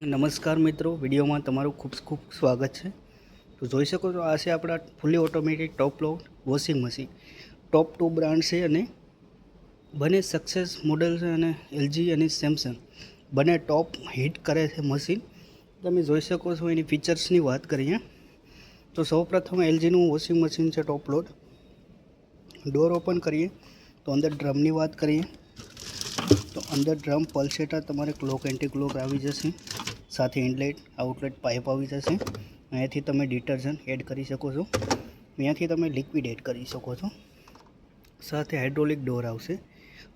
નમસ્કાર મિત્રો, વિડીયોમાં તમારું ખૂબ ખૂબ સ્વાગત છે। તો જોઈ શકો છો આ છે આપણા ફૂલી ઓટોમેટિક ટોપ લોડ વોશિંગ મશીન। ટોપ 2 બ્રાન્ડ છે અને બંને સક્સેસ મોડેલ છે અને એલજી અને સેમસંગ બંને ટોપ હિટ કરે છે મશીન। તમે જોઈ શકો છો એની ફીચર્સની વાત કરીએ તો સૌપ્રથમ એલજીનું વોશિંગ મશીન છે ટોપ લોડ। ડોર ઓપન કરીએ તો અંદર ડ્રમની વાત કરીએ તો અંદર ડ્રમ પલ્સેટર તમારે ક્લોક એન્ટી ક્લોક આવી જશે, સાથે ઇનલેટ આઉટલેટ પાઇપ આવી જશે। અહીંયાથી તમે ડિટર્જન્ટ એડ કરી શકો છો, અહીંયાથી તમે લિક્વિડ એડ કરી શકો છો, સાથે હાઇડ્રોલિક ડોર આવશે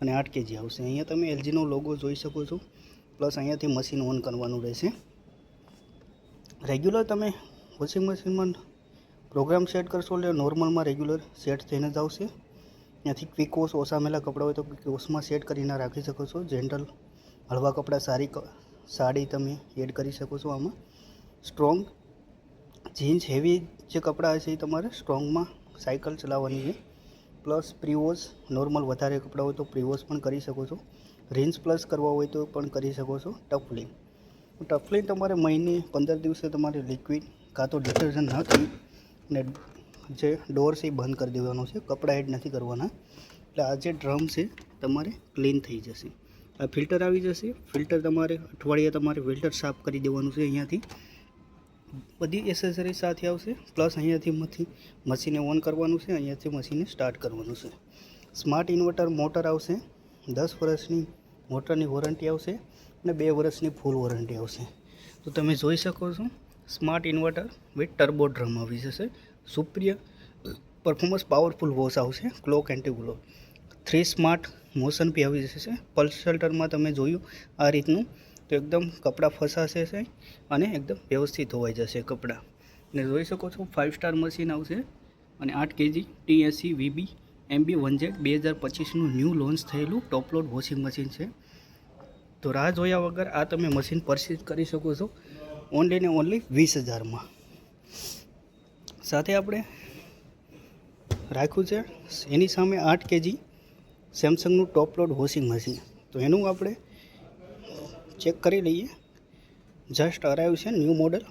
અને 8 kg આવશે। અહીંયા તમે એલજીનો લોગો જોઈ શકો છો, પ્લસ અહીંયાથી મશીન ઓન કરવાનું રહેશે। રેગ્યુલર તમે વોશિંગ મશીનમાં પ્રોગ્રામ સેટ કરશો એટલે નોર્મલમાં રેગ્યુલર સેટ થઈને જ આવશે। ત્યાંથી ક્વિક વોશ ઓસામેલા કપડાં હોય તો ક્વિક વોશમાં સેટ કરીને રાખી શકો છો। જનરલ હળવા કપડાં સાડી તમે એડ કરી શકો છો। આમાં સ્ટ્રોંગ જીન્સ હેવી જે કપડાં હશે એ તમારે સ્ટ્રોંગમાં સાયકલ ચલાવવાની છે। પ્લસ પ્રી વોશ નોર્મલ વધારે કપડાં હોય તો પ્રી વોશ પણ કરી શકો છો, રિન્સ પ્લસ કરવા હોય તો પણ કરી શકો છો। ટફલિંગ તમારે મહિને 15 દિવસે તમારે લિક્વિડ કાં તો ડિટર્જન્ટ નાખી અને જે ડોર છે એ બંધ કરી દેવાનો છે, કપડાં એડ નથી કરવાના। એટલે આ જે ડ્રમ છે તમારે ક્લીન થઈ જશે। આ ફિલ્ટર આવી જશે, ફિલ્ટર તમારે અઠવાડિયે તમારે ફિલ્ટર સાફ કરી દેવાનું છે। અહીંયાથી બધી એસેસરી સાથે આવશે, પ્લસ અહીંયાથી મશીને ઓન કરવાનું છે, અહીંયાથી મશીને સ્ટાર્ટ કરવાનું છે। સ્માર્ટ ઇન્વર્ટર મોટર આવશે, 10 વર્ષની મોટરની વોરંટી આવશે અને 2 વર્ષની ફૂલ વોરંટી આવશે। તો તમે જોઈ શકો છો smart inverter with turbo drum આવી જશે। સુપ્રિય પરફોર્મન્સ પાવરફુલ વોશ આવશે, clock anti clock 3 smart motion બી આવી જશે। પલ્સ શેલ્ટરમાં તમે જોયું આ રીતનું, તો એકદમ કપડાં ફસાશે છે અને એકદમ વ્યવસ્થિત ધોવાઈ જશે કપડાં। અને જોઈ શકો છો 5 સ્ટાર મશીન આવશે અને 8 kg TSC VB MB 1Z 2025નું ન્યૂ લોન્ચ થયેલું ટોપ લોડ વોશિંગ મશીન છે। તો રાહ જોયા વગર આ તમે મશીન પરચેઝ કરી શકો છો ઓનલી ને ઓનલી 20,000માં। સાથે આપણે રાખ્યું છે એની સામે 8 kg સેમસંગનું ટોપ લોડ વોશિંગ મશીન। તો એનું આપણે ચેક કરી લઈએ। જસ્ટ અરાઈવ છે ન્યૂ મોડલ,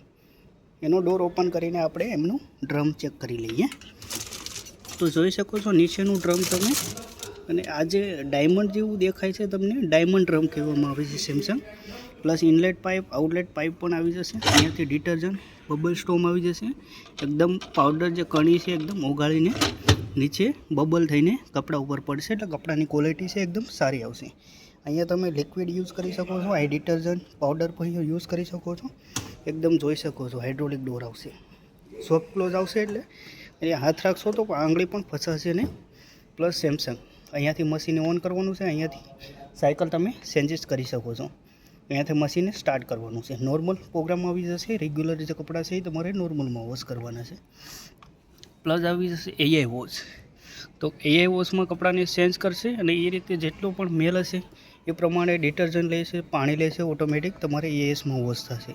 એનો ડોર ઓપન કરીને આપણે એમનું ડ્રમ ચેક કરી લઈએ। તો જોઈ શકો છો નીચેનું ડ્રમ તમે, અને આ જે ડાયમંડ જેવું દેખાય છે તમને ડાયમંડ ડ્રમ કહેવામાં આવે છે Samsung. Plus inlet pipe outlet pipe પણ આવી જશે। અહીંયાથી ડિટર્જન્ટ બબલ સ્ટોમ આવી જશે, એકદમ પાવડર જે કણી છે એકદમ ઓગાળીને નીચે બબલ થઈને કપડા ઉપર પડશે, એટલે કપડાની ક્વોલિટી છે એકદમ સારી આવશે। અહીંયા તમે લિક્વિડ યુઝ કરી શકો છો, આ ડિટર્જન્ટ પાવડર પણ યુઝ કરી શકો છો। એકદમ જોઈ શકો છો હાઇડ્રોલિક ડોર આવશે, સોફ્ટ ક્લોઝ આવશે, એટલે અહીંયા હાથ રાખશો તો આંગળી પણ ફસાશે નહીં। પ્લસ સેમસંગ અહીંયાથી મશીને ઓન કરવાનું છે, અહીંયાથી સાયકલ તમે ચેન્જીસ કરી શકો છો, અહીંયાથી મશીને સ્ટાર્ટ કરવાનું છે। નોર્મલ પ્રોગ્રામ આવી જશે, રેગ્યુલર જે કપડાં છે એ તમારે નોર્મલમાં વોશ કરવાના છે। પ્લસ આવી જશે AI વોશ, તો AI વોશમાં કપડાને ચેન્જ કરશે અને એ રીતે જેટલો પણ મેલ હશે એ પ્રમાણે ડિટર્જન્ટ લેશે, પાણી લેશે, ઓટોમેટિક તમારે ASમાં વોશ થશે।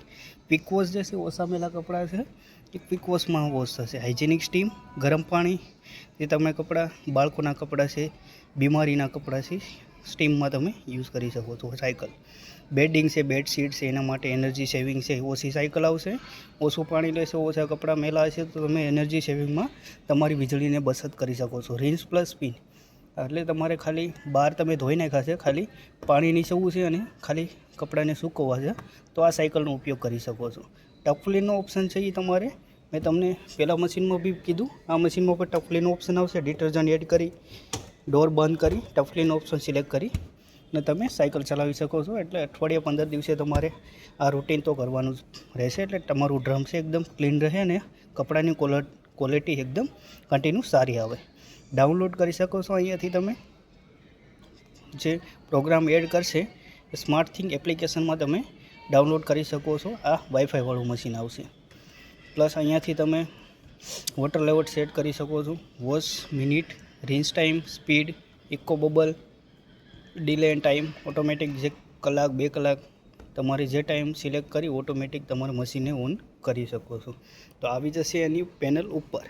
ક્વિક વોશ જે છે ઓસામેલા કપડાં છે એ ક્વિક વોશમાં વોશ થશે। હાઇજેનિક સ્ટીમ ગરમ પાણી જે તમે કપડાં બાળકોના કપડાં છે, બીમારીના કપડાં છે, સ્ટીમમાં તમે યુઝ કરી શકો છો। સાયકલ બેડિંગ છે, બેડશીટ છે, એના માટે એનર્જી સેવિંગ છે, ઓછી સાયકલ આવશે, ઓછું પાણી લેશે, ઓછા કપડાં મેલા હશે તો તમે એનર્જી સેવિંગમાં તમારી વીજળીને બચત કરી શકો છો। રિન્સ પ્લસ સ્પિન એટલે તમારે ખાલી બહાર તમે ધોઈ નાખ્યા છે, ખાલી પાણી નીચવવું છે અને ખાલી કપડાને સૂકવવા છે, તો આ સાયકલનો ઉપયોગ કરી શકો છો। ટફલીનો ઓપ્શન છે એ તમારે મેં તમને પહેલાં મશીનમાં બી કીધું, આ મશીનમાં પણ ટફલીનો ઓપ્શન આવશે। ડિટર્જન્ટ એડ કરી ડોર બંધ કરી ટફલીનો ઓપ્શન સિલેક્ટ કરી અને તમે સાયકલ ચલાવી શકો છો। એટલે અઠવાડિયે 15 દિવસે તમારે આ રૂટીન તો કરવાનું જ રહેશે, એટલે તમારું ડ્રમ છે એકદમ ક્લીન રહે અને કપડાની ક્વોલિટી એકદમ કન્ટિન્યુ સારી આવે। ડાઉનલોડ કરી શકો છો અહીંયાથી તમે જે પ્રોગ્રામ એડ કરશે એ સ્માર્ટ થિંગ એપ્લિકેશનમાં તમે ડાઉનલોડ કરી શકો છો। આ વાઈફાઈ વાળું મશીન આવશે। પ્લસ અહીંયાથી તમે વોટર લેવલ સેટ કરી શકો છો, wash minute, rinse time, speed, eco bubble, delay end time, automatic જે કલાક 2 કલાક તમારે જે ટાઈમ સિલેક્ટ કરી ઓટોમેટિક તમારે મશીનને ઓન કરી શકો છો। તો આવી જશે એની પેનલ ઉપર,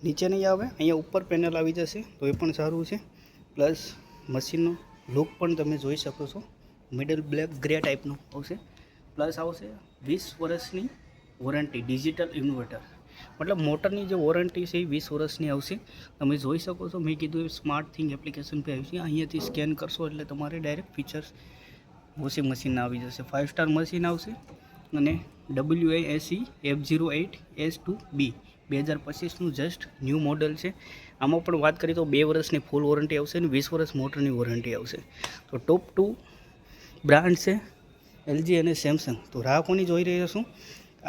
નીચે નહીં આવે, અહીંયા ઉપર પેનલ આવી જશે, તો એ પણ સારું છે। પ્લસ મશીનનો લુક પણ તમે જોઈ શકો છો, મિડલ બ્લેક ગ્રે ટાઈપનું આવશે। પ્લસ આવશે 20 વર્ષની વોરંટી ડિજિટલ ઇન્વર્ટર, મતલબ મોટરની જે વોરંટી છે એ 20 વર્ષની આવશે. તમે જોઈ શકો છો, મેં કીધું એ સ્માર્ટ થિંગ એપ્લિકેશન પર આવી છે. અહીંયાથી સ્કેન કરશો એટલે તમારે ડાયરેક્ટ ફીચર્સ વોશિંગ મશીનના આવી જશે. 5 સ્ટાર મશીન આવશે અને WASE F08S2B 2025નું જસ્ટ ન્યૂ મોડલ છે. આમાં પણ વાત કરીએ તો 2 વર્ષની ફૂલ વોરંટી આવશે અને 20 વર્ષ મોટરની વોરંટી આવશે. તો ટોપ 2 બ્રાન્ડ છે LG અને સેમસંગ. તો રાહ કોની જોઈ રહ્યા છો?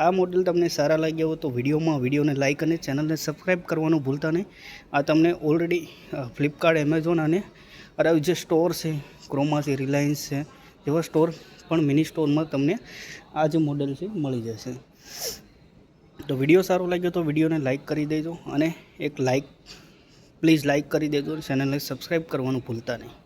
આ મોડલ તમને સારા લાગ્યા હોય તો વિડીયોને લાઇક અને ચેનલને સબસ્ક્રાઈબ કરવાનું ભૂલતા નહીં. આ તમને ઓલરેડી ફ્લિપકાર્ટ, એમેઝોન અને જે સ્ટોર છે, ક્રોમા છે, રિલાયન્સ છે, એવા સ્ટોર પણ મિની સ્ટોરમાં તમને આ જે મોડલ છે મળી જશે. તો વિડીયો સારો લાગ્યો તો વિડીયોને લાઇક કરી દેજો અને પ્લીઝ લાઇક કરી દેજો. ચેનલને સબસ્ક્રાઈબ કરવાનું ભૂલતા નહીં.